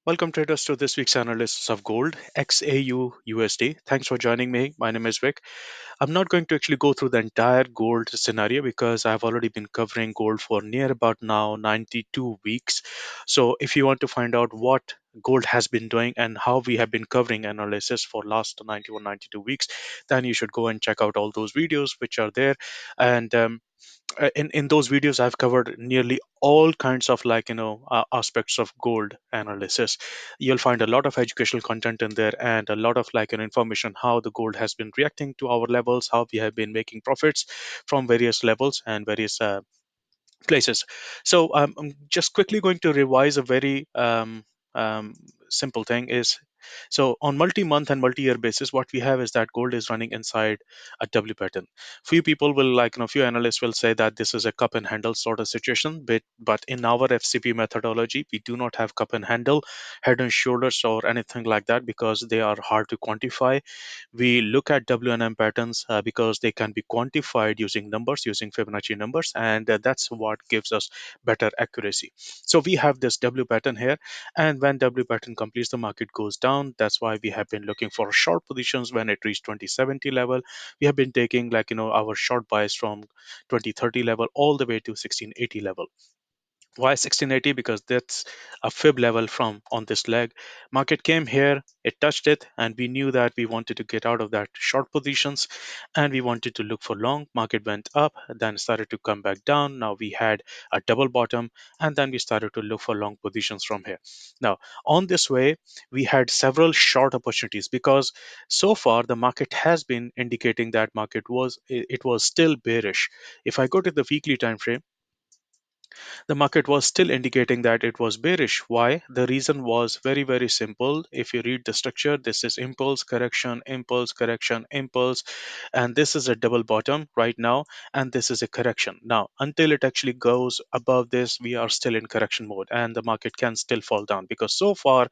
Welcome traders to this week's analysis of gold, XAUUSD. Thanks for joining me. My name is Vic. I'm not going to actually go through the entire gold scenario because I've already been covering gold for near about now 92 weeks. So if you want to find out what gold has been doing and how we have been covering analysis for last 91 92 weeks, then you should go and check out all those videos which are there. And in those videos I've covered nearly all kinds of aspects of gold analysis. You'll find a lot of educational content in there and a lot of information how the gold has been reacting to our levels, how we have been making profits from various levels and various places. So I'm just quickly going to revise a very um, simple thing is, so on multi-month and multi-year basis, what we have is that gold is running inside a W pattern. Few people will few analysts will say that this is a cup and handle sort of situation, but in our FCP methodology, we do not have cup and handle, head and shoulders or anything like that because they are hard to quantify. We look at WNM patterns because they can be quantified using numbers, using Fibonacci numbers, and that's what gives us better accuracy. So we have this W pattern here, and when W pattern completes, the market goes down. That's why we have been looking for short positions when it reached 2070 level. We have been taking our short buys from 2030 level all the way to 1680 level. Why 1680? Because that's a fib level from on this leg. Market came here, it touched it, and we knew that we wanted to get out of that short positions and we wanted to look for long. Market went up, then started to come back down. Now we had a double bottom, and then we started to look for long positions from here. Now on this way, we had several short opportunities because so far the market has been indicating that it was still bearish. If I go to the weekly time frame, the market was still indicating that it was bearish. Why? The reason was very, very simple. If you read the structure, this is impulse, correction, impulse, correction, impulse, and this is a double bottom right now, and this is a correction. Now, until it actually goes above this, we are still in correction mode, and the market can still fall down because so far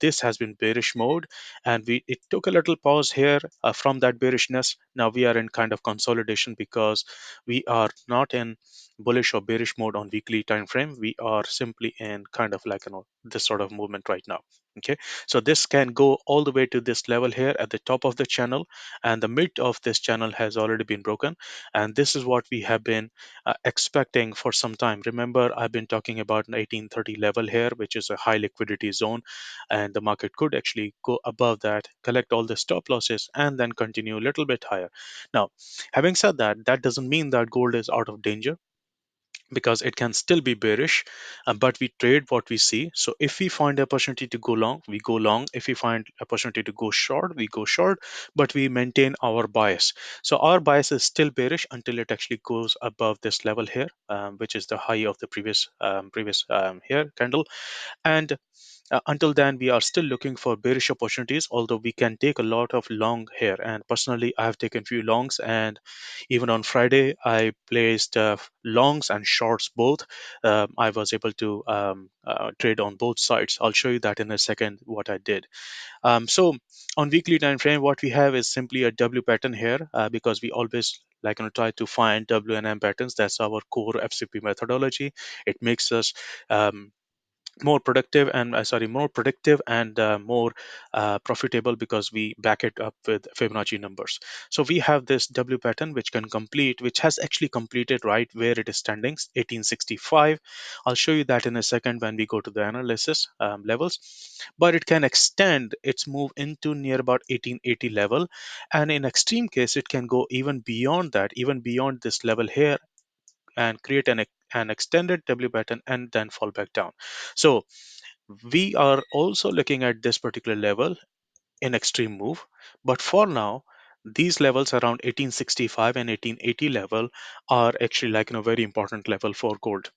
this has been bearish mode, and we it took a little pause here from that bearishness. Now we are in kind of consolidation because we are not in bullish or bearish mode on weekly time frame. We are simply in kind of this sort of movement right now. Okay, so this can go all the way to this level here at the top of the channel, and the mid of this channel has already been broken, and this is what we have been expecting for some time. Remember, I've been talking about an 1830 level here, which is a high liquidity zone, and the market could actually go above that, collect all the stop losses, and then continue a little bit higher. Now, having said that, that doesn't mean that gold is out of danger because it can still be bearish, but we trade what we see. So if we find the opportunity to go long, we go long. If we find opportunity to go short, we go short, but we maintain our bias. So our bias is still bearish until it actually goes above this level here, which is the high of the previous here candle. And until then, we are still looking for bearish opportunities, although we can take a lot of long here. And personally, I have taken few longs, and even on Friday, I placed longs and shorts both. I was able to trade on both sides. I'll show you that in a second what I did. So on weekly time frame, what we have is simply a W pattern here because we always try to find WNM patterns. That's our core FCP methodology. It makes us more productive and more predictive and more profitable because we back it up with Fibonacci numbers. So we have this W pattern which has actually completed right where it is standing, 1865. I'll show you that in a second when we go to the analysis levels, but it can extend its move into near about 1880 level, and in extreme case it can go even beyond that, even beyond this level here, and create an extended W pattern and then fall back down. So we are also looking at this particular level in extreme move, but for now these levels around 1865 and 1880 level are actually very important level for gold.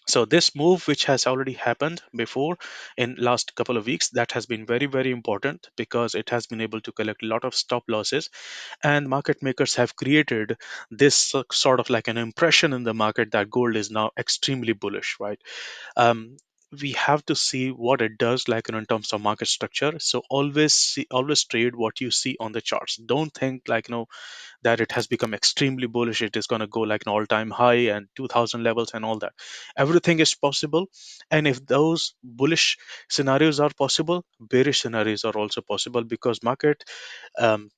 So this move which has already happened before in last couple of weeks, that has been very, very important because it has been able to collect a lot of stop losses, and market makers have created this sort of like an impression in the market that gold is now extremely bullish, right? um, we have to see what it does in terms of market structure. So always trade what you see on the charts. Don't think that it has become extremely bullish. It is going to go like an all-time high and 2000 levels and all that. Everything is possible. And if those bullish scenarios are possible, bearish scenarios are also possible, because market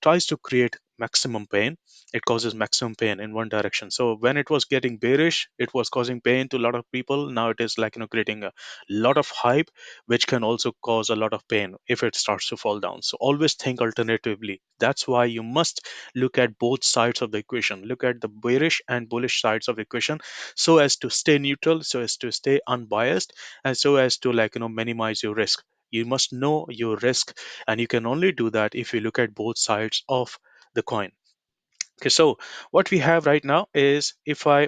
tries to create maximum pain. It causes maximum pain in one direction. So when it was getting bearish, it was causing pain to a lot of people. Now it is like, creating a lot of hype, which can also cause a lot of pain if it starts to fall down. So always think alternatively. That's why you must look at both sides of the equation. Look at the bearish and bullish sides of the equation, so as to stay neutral, so as to stay unbiased, and so as to minimize your risk. You must know your risk, and you can only do that if you look at both sides of the coin. Okay, so what we have right now is, if I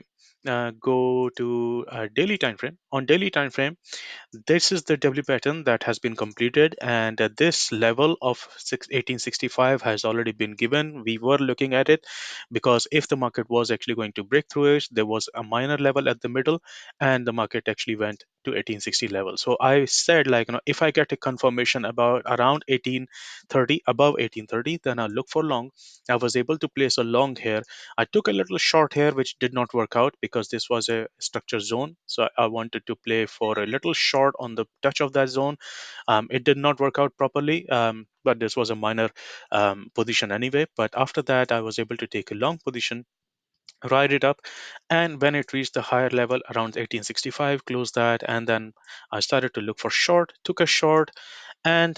go to a daily time frame, on daily time frame, this is the W pattern that has been completed, and this level of 1865 has already been given. We were looking at it because if the market was actually going to break through it, there was a minor level at the middle, and the market actually went to 1860 level. So I said, if I get a confirmation about around 1830, above 1830, then I'll look for long. I was able to place a long here. I took a little short here, which did not work out because this was a structure zone. So I wanted to play for a little short on the touch of that zone. It did not work out properly, but this was a minor position anyway. But after that, I was able to take a long position, ride it up, and when it reached the higher level around 1865, closed that, and then I started to look for short, took a short, and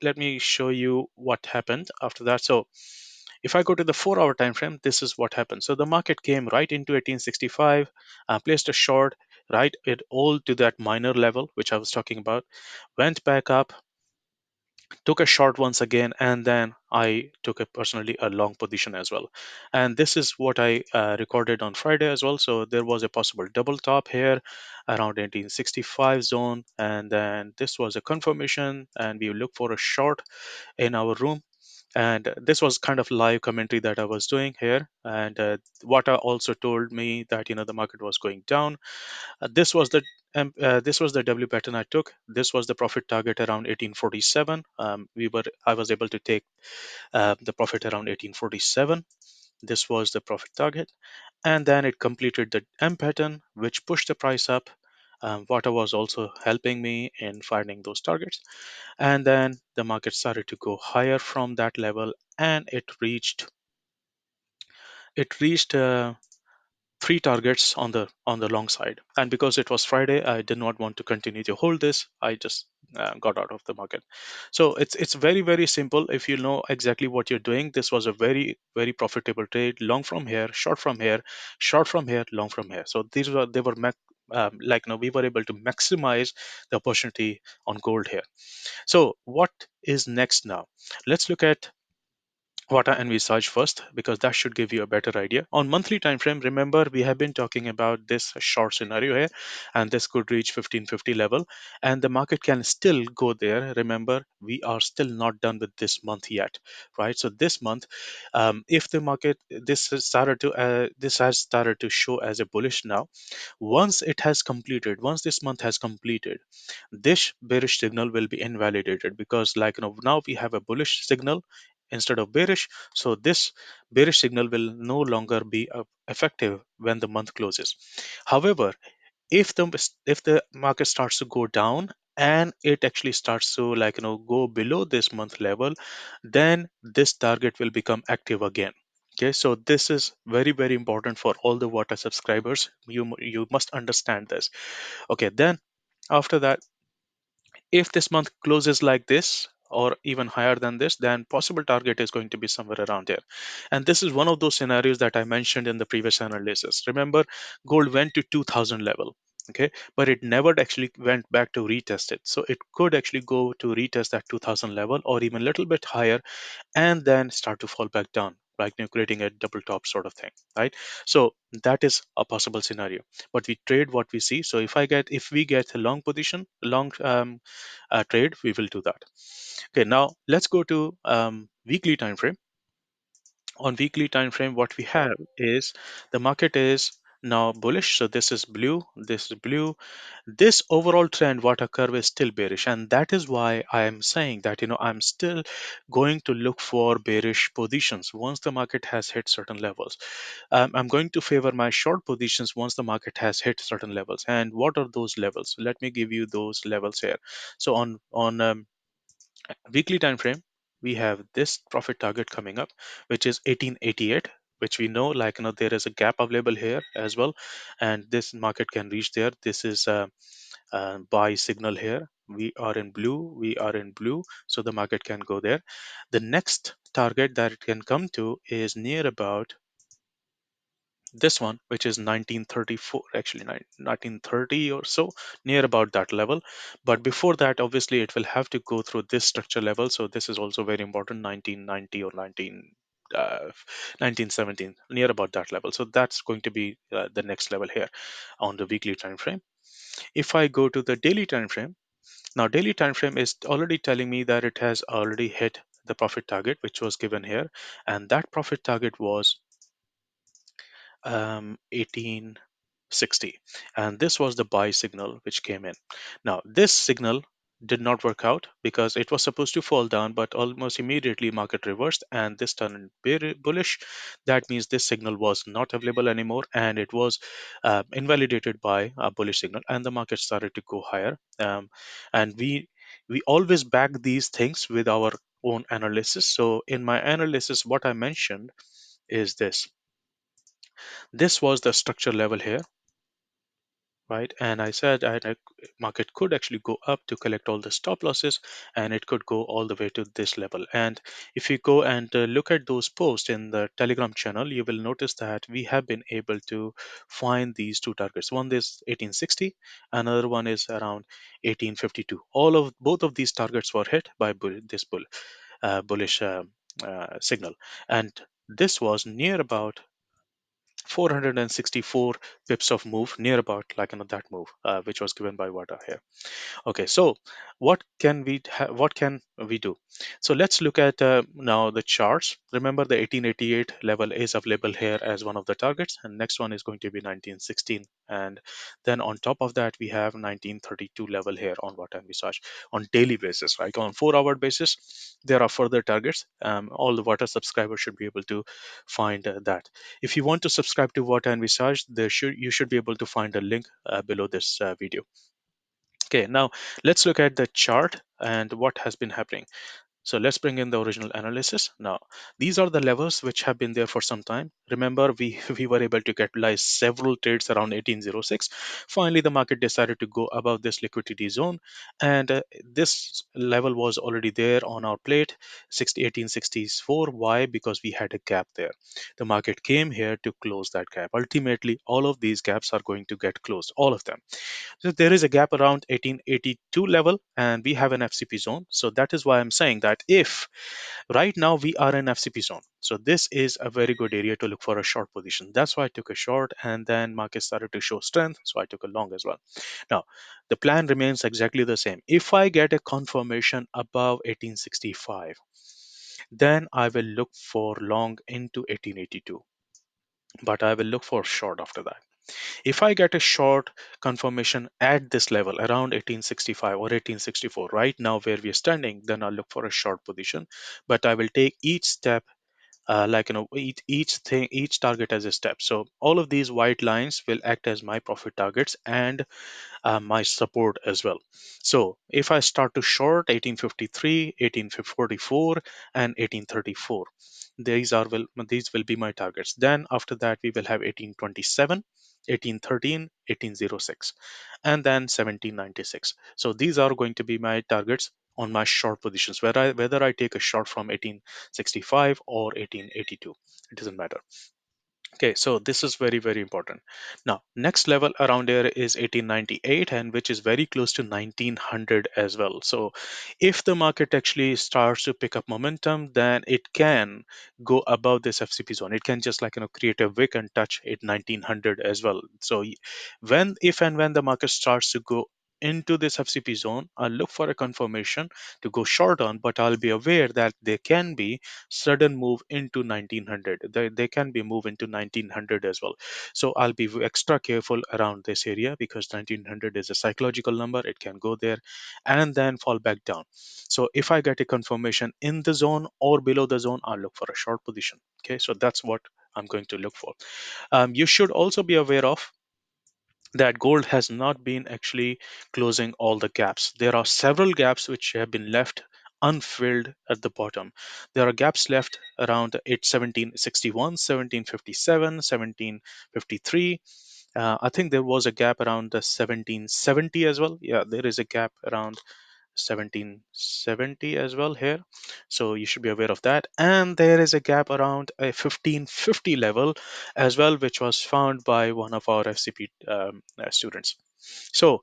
let me show you what happened after that. So if I go to the 4 hour time frame, this is what happened. So the market came right into 1865, placed a short, right it all to that minor level which I was talking about, went back up, took a short once again, and then I took a personally a long position as well. And this is what I recorded on Friday as well. So there was a possible double top here around 1865 zone, and then this was a confirmation, and we look for a short in our room. And this was kind of live commentary that I was doing here, and Wata also told me that the market was going down. This was the W pattern I took. This was the profit target around 1847. I was able to take the profit around 1847. This was the profit target, and then it completed the M pattern, which pushed the price up. Wata was also helping me in finding those targets, and then the market started to go higher from that level, and it reached three targets on the long side. And because it was Friday, I did not want to continue to hold this. I just got out of the market. So it's very very simple. If you know exactly what you're doing, this was a very very profitable trade. Long from here, short from here, short from here, long from here. So these were they were we were able to maximize the opportunity on gold here. So what is next now? Let's look at what I envisage first, because that should give you a better idea. On monthly time frame, remember we have been talking about this short scenario here, and this could reach 1550 level, and the market can still go there. Remember, we are still not done with this month yet, right? So this month, if the market this has started to show as a bullish now. Once this month has completed, this bearish signal will be invalidated, because now we have a bullish signal instead of bearish. So this bearish signal will no longer be effective when the month closes. However, if the market starts to go down and it actually starts to go below this month level, then this target will become active again. Okay, so this is very very important for all the water subscribers. You must understand this. Okay, then after that, if this month closes like this or even higher than this, then possible target is going to be somewhere around here. And this is one of those scenarios that I mentioned in the previous analysis. Remember, gold went to 2000 level, okay, but it never actually went back to retest it. So it could actually go to retest that 2000 level or even a little bit higher, and then start to fall back down, like creating a double top sort of thing, right? So that is a possible scenario, but we trade what we see. So if we get a long position, long trade, we will do that. Okay, now let's go to weekly time frame. On weekly time frame, what we have is the market is now bullish. So this is blue, this is blue. This overall trend, water curve, is still bearish, and that is why I am saying that I'm still going to look for bearish positions once the market has hit certain levels. I'm going to favor my short positions once the market has hit certain levels. And what are those levels? Let me give you those levels here. So on weekly time frame, we have this profit target coming up, which is 1888, which we know, like there is a gap available here as well, and this market can reach there. This is a buy signal here. We are in blue, we are in blue, so the market can go there. The next target that it can come to is near about this one, which is 1934, actually 1930 or so, near about that level. But before that, obviously it will have to go through this structure level. So this is also very important, 1990 or 1917, near about that level. So that's going to be the next level here on the weekly time frame. If I go to the daily time frame, now daily time frame is already telling me that it has already hit the profit target which was given here, and that profit target was 1860, and this was the buy signal which came in. Now this signal did not work out because it was supposed to fall down, but almost immediately market reversed and this turned bullish. That means this signal was not available anymore, and it was invalidated by a bullish signal, and the market started to go higher. And we always back these things with our own analysis. So in my analysis, what I mentioned is this was the structure level here, right? And I said market could actually go up to collect all the stop losses, and it could go all the way to this level. And if you go and look at those posts in the Telegram channel, you will notice that we have been able to find these two targets. One is 1860, another one is around 1852. Both of these targets were hit by bullish signal, and this was near about 464 pips of move, near about like that move which was given by Vada here. Okay, so what can we do? So let's look at now the charts. Remember, the 1888 level is available here as one of the targets, and next one is going to be 1916, and then on top of that we have 1932 level here on what time we search on daily basis, right? On 4-hour basis, there are further targets. All the water subscribers should be able to find that. If you want to subscribe to Water and Visage, you should be able to find a link below this video. Okay, now let's look at the chart and what has been happening. So let's bring in the original analysis. Now, these are the levels which have been there for some time. Remember, we were able to capitalize several trades around 1806. Finally, the market decided to go above this liquidity zone, and this level was already there on our plate, 1864. Why? Because we had a gap there. The market came here to close that gap. Ultimately, all of these gaps are going to get closed, all of them. So there is a gap around 1882 level, and we have an FCP zone. So that is why I'm saying that if right now we are in FCP zone, so this is a very good area to look for a short position. That's why I took a short, and then market started to show strength, so I took a long as well. Now the plan remains exactly the same. If I get a confirmation above 1865, then I will look for long into 1882, but I will look for short after that. If I get a short confirmation at this level around 1865 or 1864, right now where we are standing, then I'll look for a short position. But I will take each step, each target as a step. So all of these white lines will act as my profit targets and my support as well. So if I start to short 1853, 1844, and 1834, these will be my targets. Then after that we will have 1827, 1813, 1806, and then 1796. So these are going to be my targets on my short positions, whether I take a short from 1865 or 1882, it doesn't matter. Okay, so this is very, very important. Now, next level around here is 1898, and which is very close to 1900 as well. So, if the market actually starts to pick up momentum, then it can go above this FCP zone. It can just create a wick and touch it 1900 as well. So, if and when the market starts to go into this FCP zone, I'll look for a confirmation to go short on, but I'll be aware that there can be sudden move into 1900. They can be move into 1900 as well. So I'll be extra careful around this area because 1900 is a psychological number. It can go there and then fall back down. So if I get a confirmation in the zone or below the zone, I'll look for a short position. Okay, so that's what I'm going to look for. You should also be aware of that gold has not been actually closing all the gaps. There are several gaps which have been left unfilled at the bottom. There are gaps left around 1761, 1757, 1753. I think there was a gap around the 1770 as well. Yeah, there is a gap around 1770 as well here, so you should be aware of that. And there is a gap around a 1550 level as well, which was found by one of our FCP students. So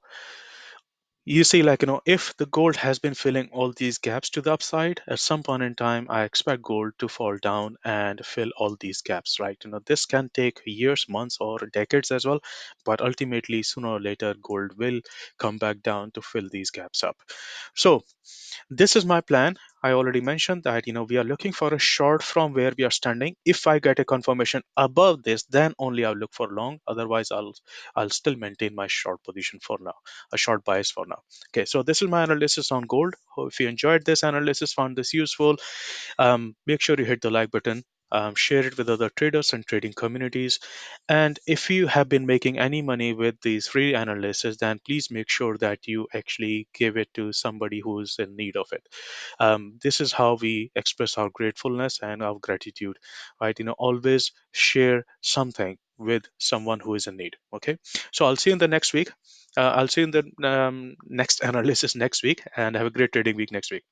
you see, like, if the gold has been filling all these gaps to the upside, at some point in time I expect gold to fall down and fill all these gaps, right? This can take years, months, or decades as well, but ultimately sooner or later gold will come back down to fill these gaps up. So this is my plan. I already mentioned that we are looking for a short from where we are standing. If I get a confirmation above this, then only I'll look for long. Otherwise, I'll still maintain my short position for now, a short bias for now. Okay, so this is my analysis on gold. If you enjoyed this analysis, found this useful, make sure you hit the like button. Share it with other traders and trading communities. And if you have been making any money with these free analysis, then please make sure that you actually give it to somebody who is in need of it. This is how we express our gratefulness and our gratitude, right? Always share something with someone who is in need. Okay, so I'll see you in the next week. I'll see you in the next analysis next week, and have a great trading week next week.